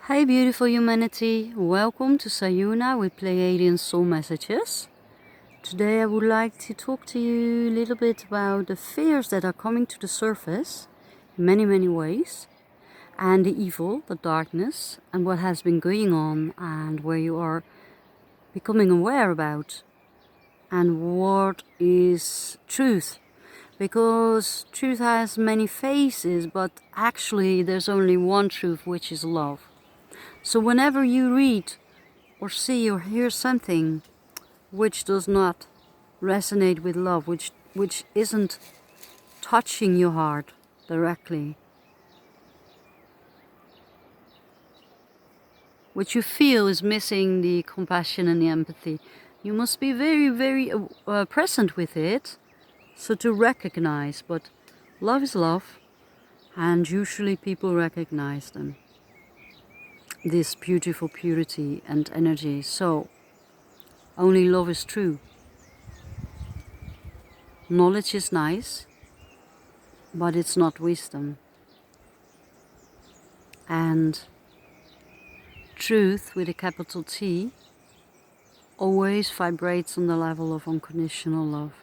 Hi beautiful humanity, welcome to Sayuna with Pleiadian Soul Messages. Today I would like to talk to you a little bit about the fears that are coming to the surface in many ways, and the evil, the darkness, and what has been going on and where you are becoming aware about, and what is truth. Because truth has many faces, but actually there's only one truth, which is love. So whenever you read or see or hear something which does not resonate with love, which isn't touching your heart directly, which you feel is missing the compassion and the empathy, you must be very present with it, so to recognize. But love is love, and usually people recognize them, this beautiful purity and energy. So only love is true. Knowledge is nice, but it's not wisdom. And truth, with a capital T, always vibrates on the level of unconditional love.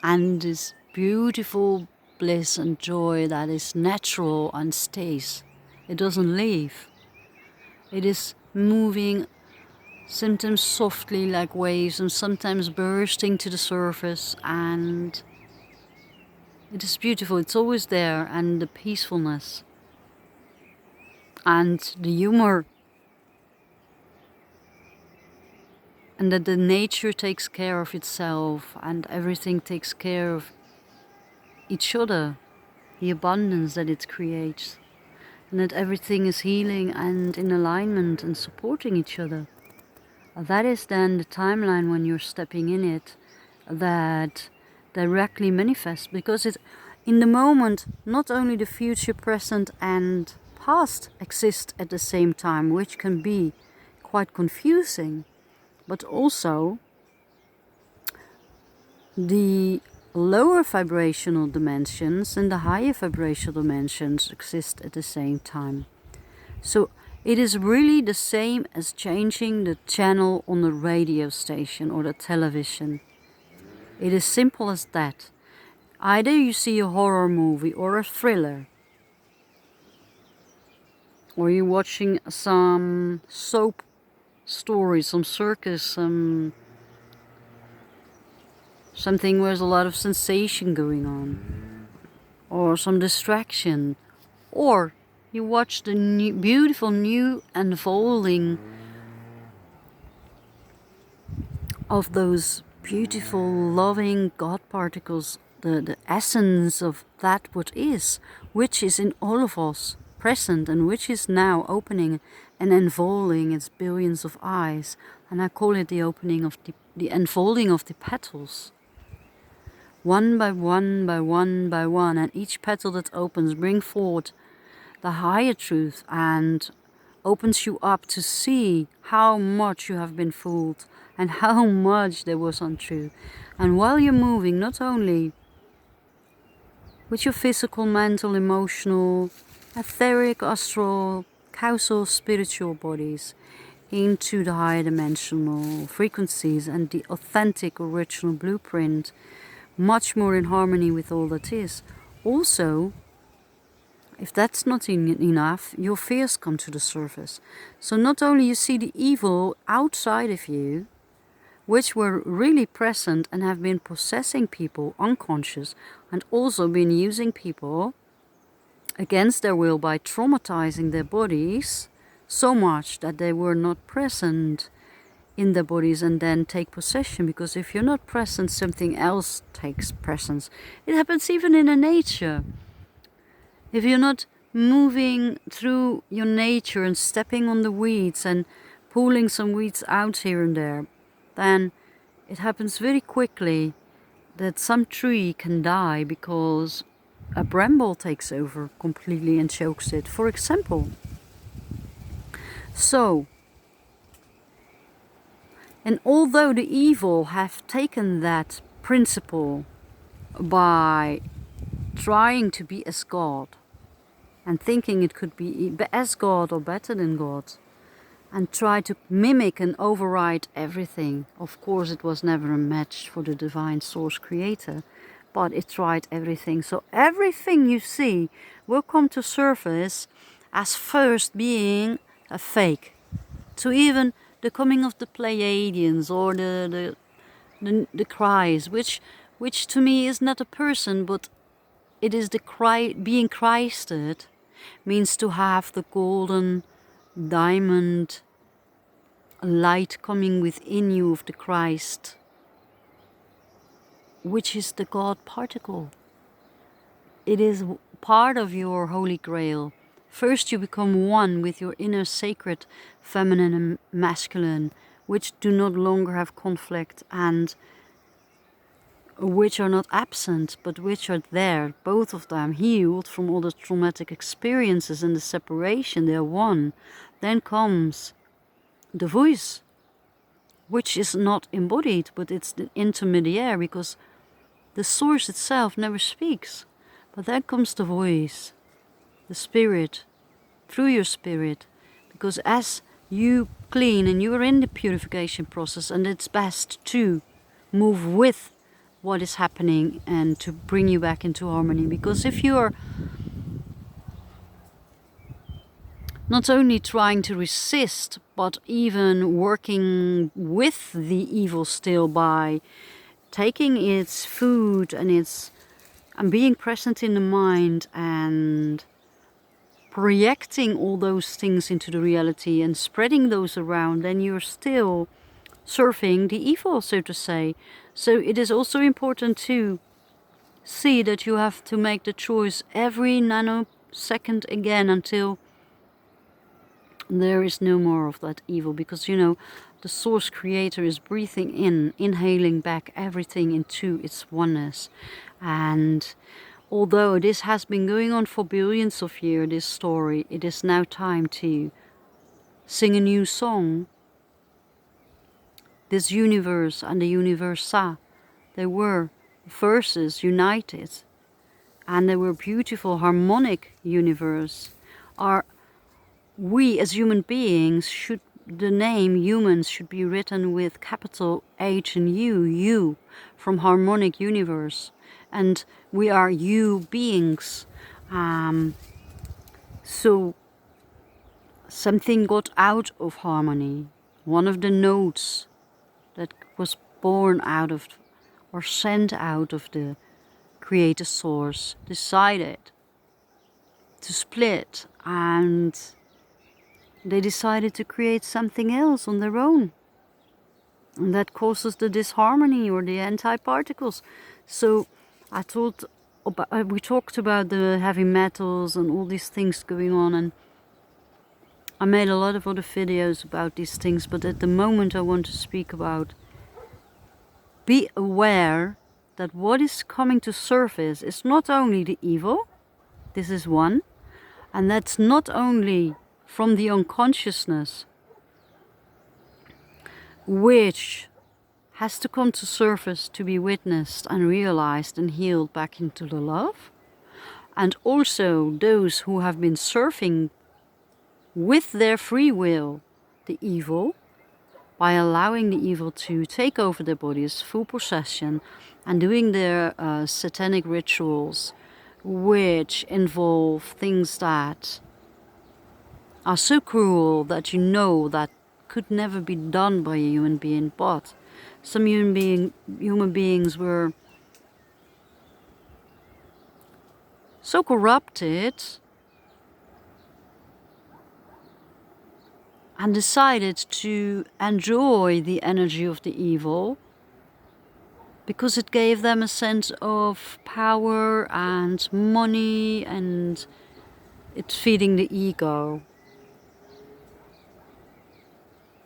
And this beautiful bliss and joy that is natural and stays. It doesn't leave. It is moving sometimes softly like waves and sometimes bursting to the surface, and it is beautiful. It's always there, and the peacefulness and the humor, and that the nature takes care of itself and everything takes care of each other, the abundance that it creates, and that everything is healing and in alignment and supporting each other. That is then the timeline when you're stepping in it that directly manifests, because it, in the moment, not only the future, present and past exist at the same time, which can be quite confusing, but also the lower vibrational dimensions and the higher vibrational dimensions exist at the same time. So it is really the same as changing the channel on the radio station or the television. It is simple as that. Either you see a horror movie or a thriller, or you're watching some soap story, some circus, something where there's a lot of sensation going on, or some distraction, or you watch the beautiful new unfolding of those beautiful loving God particles, the essence of that what is, which is in all of us present, and which is now opening and unfolding its billions of eyes. And I call it the opening of the unfolding of the petals, one by one by one by one, and each petal that opens brings forward the higher truth and opens you up to see how much you have been fooled and how much there was untrue. And while you're moving, not only with your physical, mental, emotional, etheric, astral, causal, spiritual bodies into the higher dimensional frequencies and the authentic original blueprint, much more in harmony with all that is. Also, if that's not enough, your fears come to the surface. So not only you see the evil outside of you, which were really present and have been possessing people unconscious, and also been using people against their will by traumatizing their bodies so much that they were not present in their bodies and then take possession. Because if you're not present, something else takes presence. It happens even in the nature. If you're not moving through your nature and stepping on the weeds and pulling some weeds out here and there, then it happens very quickly that some tree can die because a bramble takes over completely and chokes it, for example. So, and although the evil have taken that principle by trying to be as God and thinking it could be as God or better than God, and try to mimic and override everything. Of course, it was never a match for the divine source creator, but it tried everything. So everything you see will come to surface as first being a fake. So even the coming of the Pleiadians or the cries, which to me is not a person, but it is the cry being Christed, means to have the golden diamond light coming within you of the Christ, which is the God particle. It is part of your Holy Grail. First you become one with your inner sacred feminine and masculine, which do not longer have conflict and which are not absent, but which are there, both of them healed from all the traumatic experiences and the separation. They are one. Then comes the voice, which is not embodied, but it's the intermediary, because the source itself never speaks. But then comes the voice, the spirit, through your spirit, because as you clean and you are in the purification process, and it's best to move with what is happening and to bring you back into harmony. Because if you are not only trying to resist, but even working with the evil still by taking its food and being present in the mind and projecting all those things into the reality and spreading those around, then you're still surfing the evil, so to say. So it is also important to see that you have to make the choice every nanosecond again until there is no more of that evil, because the source creator is breathing in, inhaling back everything into its oneness. And although this has been going on for billions of years, this story, it is now time to sing a new song. This universe and the universa, they were verses united, and they were beautiful harmonic universe. We as human beings the name humans should be written with capital H and U from harmonic universe, and we are you beings. So something got out of harmony. One of the notes that was born out of or sent out of the creator source decided to split, and they decided to create something else on their own, and that causes the disharmony or the anti-particles. So we talked about the heavy metals and all these things going on, and I made a lot of other videos about these things, but at the moment I want to speak about be aware that what is coming to surface is not only the evil, this is one, and that's not only from the unconsciousness, which has to come to surface to be witnessed and realized and healed back into the love, and also those who have been surfing with their free will the evil, by allowing the evil to take over their bodies, full possession, and doing their satanic rituals, which involve things that are so cruel that that could never be done by a human being. But some human beings were so corrupted and decided to enjoy the energy of the evil because it gave them a sense of power and money, and it's feeding the ego,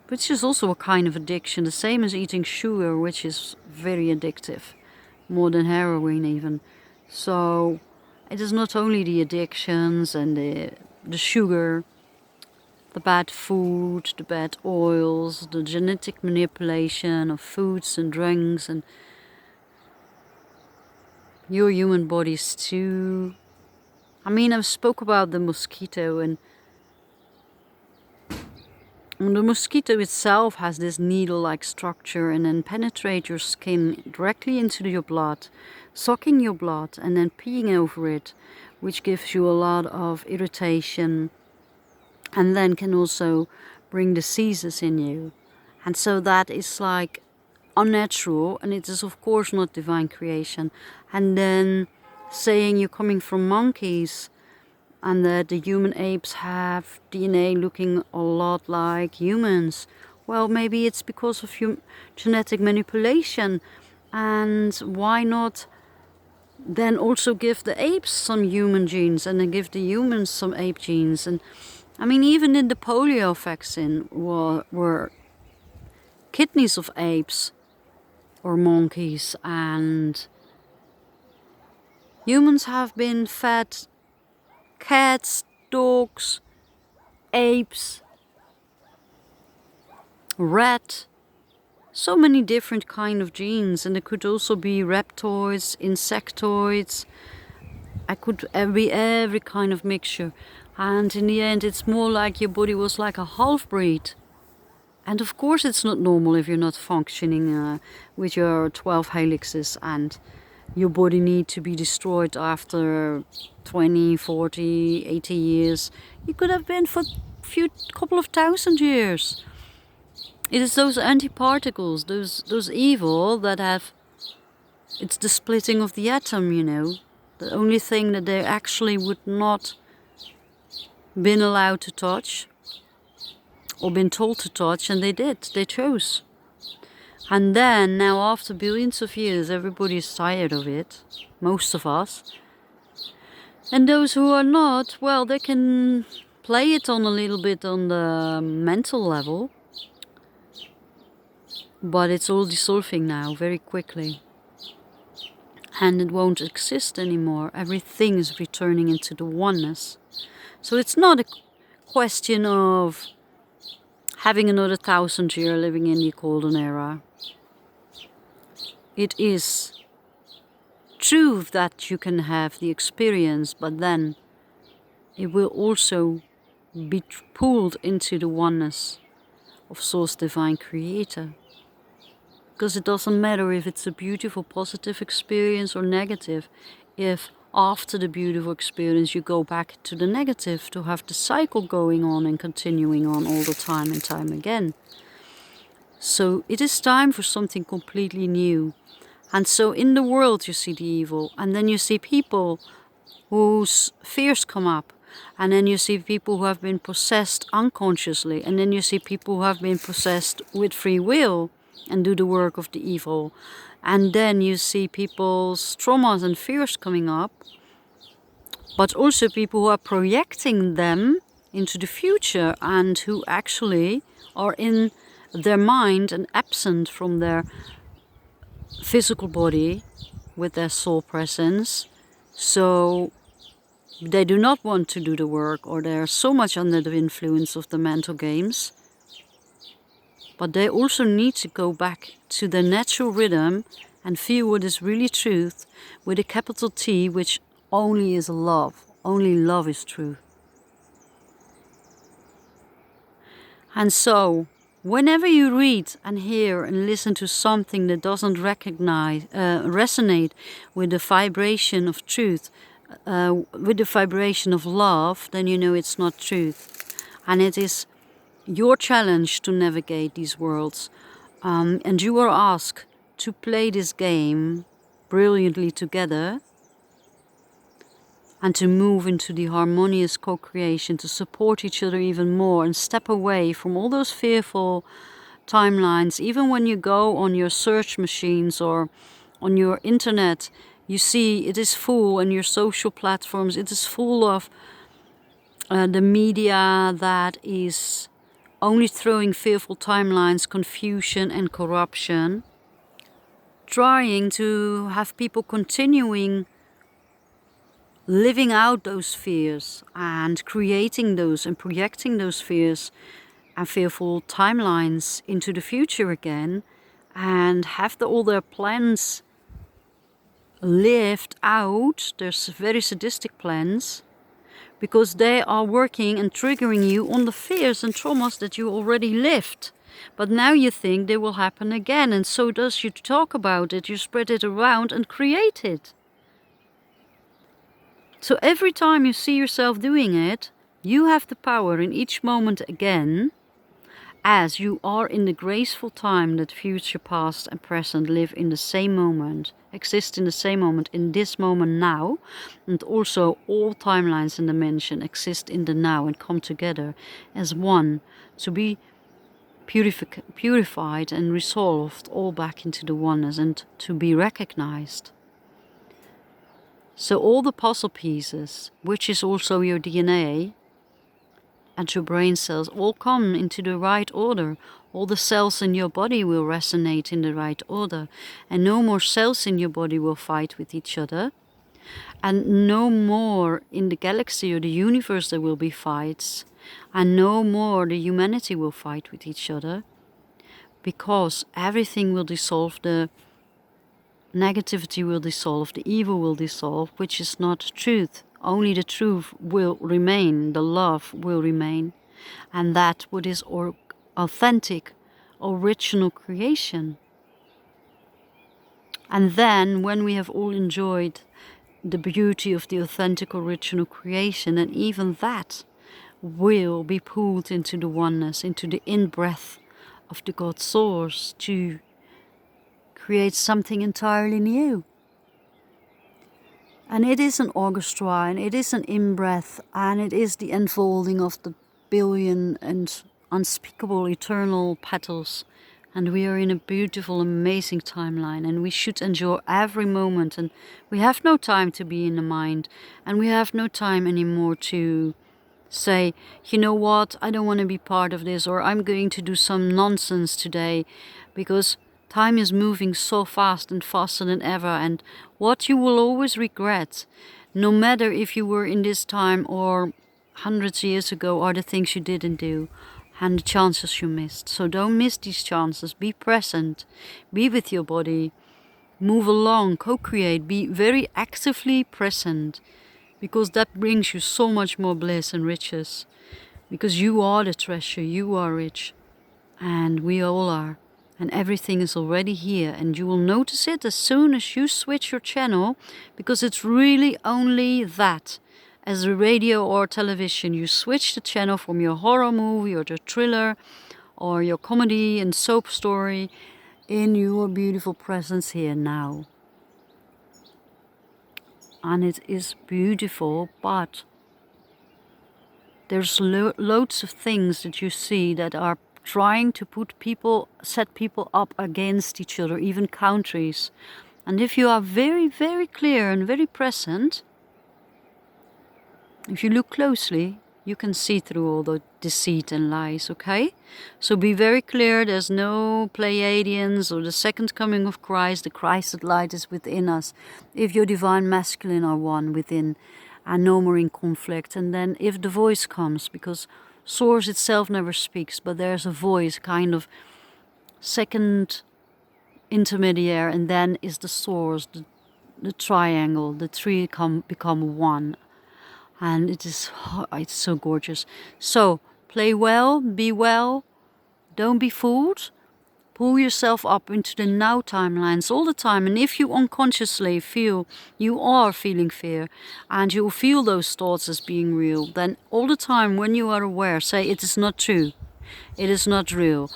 which is also a kind of addiction, the same as eating sugar, which is very addictive, more than heroin even. So it is not only the addictions and the sugar, the bad food, the bad oils, the genetic manipulation of foods and drinks, and your human body is too I mean, I've spoke about the mosquito, and the mosquito itself has this needle-like structure and then penetrate your skin directly into your blood, sucking your blood and then peeing over it, which gives you a lot of irritation and then can also bring diseases in you. And so that is like unnatural, and it is of course not divine creation. And then saying you're coming from monkeys and that the human apes have DNA looking a lot like humans. Well, maybe it's because of genetic manipulation, and why not then also give the apes some human genes and then give the humans some ape genes? And I mean, even in the polio vaccine were kidneys of apes or monkeys, and humans have been fed cats, dogs, apes, rat, so many different kind of genes, and it could also be reptoids, insectoids. I could be every kind of mixture, and in the end it's more like your body was like a half-breed. And of course it's not normal if you're not functioning with your 12 helixes, and your body need to be destroyed after 20, 40, 80 years. You could have been for couple of thousand years. It is those antiparticles, those evil that have, it's the splitting of the atom, you know. The only thing that they actually would not been allowed to touch or been told to touch, and they did, they chose. And then, now after billions of years, everybody is tired of it, most of us. And those who are not, well, they can play it on a little bit on the mental level. But it's all dissolving now, very quickly. And it won't exist anymore. Everything is returning into the oneness. So it's not a question of having another 1,000 year living in the golden era. It is true that you can have the experience, but then it will also be pulled into the oneness of Source Divine Creator. Because it doesn't matter if it's a beautiful positive experience or negative, if after the beautiful experience you go back to the negative, to have the cycle going on and continuing on all the time and time again. So it is time for something completely new. And so in the world you see the evil, and then you see people whose fears come up, and then you see people who have been possessed unconsciously, and then you see people who have been possessed with free will and do the work of the evil. And then you see people's traumas and fears coming up, but also people who are projecting them into the future and who actually are in their mind and absent from their physical body with their soul presence. So they do not want to do the work, or they are so much under the influence of the mental games. But they also need to go back to their natural rhythm and feel what is really truth, with a capital T, which only is love. Only love is truth. And so, whenever you read and hear and listen to something that doesn't resonate with the vibration of truth, with the vibration of love, then you know it's not truth. And it is your challenge to navigate these worlds. And you are asked to play this game brilliantly together and to move into the harmonious co-creation, to support each other even more and step away from all those fearful timelines. Even when you go on your search machines or on your internet, you see it is full, and your social platforms, it is full of the media that is only throwing fearful timelines, confusion and corruption, trying to have people continuing living out those fears and creating those and projecting those fears and fearful timelines into the future again, and have all their plans lived out. There's very sadistic plans because they are working and triggering you on the fears and traumas that you already lived. But now you think they will happen again, and so does you talk about it, you spread it around and create it. So every time you see yourself doing it, you have the power in each moment again, as you are in the graceful time that future, past and present live in the same moment, exist in the same moment, in this moment now, and also all timelines and dimension exist in the now and come together as one to be purified and resolved all back into the oneness and to be recognized. So all the puzzle pieces, which is also your DNA, and your brain cells all come into the right order. All the cells in your body will resonate in the right order. And no more cells in your body will fight with each other. And no more in the galaxy or the universe there will be fights. And no more the humanity will fight with each other. Because everything will dissolve, the negativity will dissolve, the evil will dissolve, which is not truth. Only the truth will remain, the love will remain, and that what is authentic, original creation. And then when we have all enjoyed the beauty of the authentic, original creation, and even that will be pulled into the oneness, into the in-breath of the God Source to create something entirely new. And it is an orchestra, and it is an in-breath, and it is the unfolding of the billion and unspeakable eternal petals. And we are in a beautiful, amazing timeline, and we should enjoy every moment. And we have no time to be in the mind, and we have no time anymore to say, you know what, I don't want to be part of this, or I'm going to do some nonsense today, because time is moving so fast and faster than ever, and what you will always regret, no matter if you were in this time or hundreds of years ago, are the things you didn't do and the chances you missed. So don't miss these chances. Be present. Be with your body. Move along. Co-create. Be very actively present, because that brings you so much more bliss and riches. Because you are the treasure. You are rich. And we all are. And everything is already here, and you will notice it as soon as you switch your channel, because it's really only that. As a radio or television, you switch the channel from your horror movie or the thriller or your comedy and soap story in your beautiful presence here now. And it is beautiful, but there's loads of things that you see that are trying to set people up against each other, even countries. And if you are very, very clear and very present, if you look closely, you can see through all the deceit and lies, okay? So be very clear, there's no Pleiadians or the second coming of Christ. The Christed light is within us. If your divine masculine are one within, and no more in conflict. And then if the voice comes, because Source itself never speaks, but there's a voice, kind of second intermediary, and then is the Source, the triangle, the three become one. And it's so gorgeous. So play well, be well, don't be fooled. Pull yourself up into the now timelines all the time. And if you unconsciously feel you are feeling fear, and you feel those thoughts as being real, then all the time when you are aware, say, it is not true. It is not real.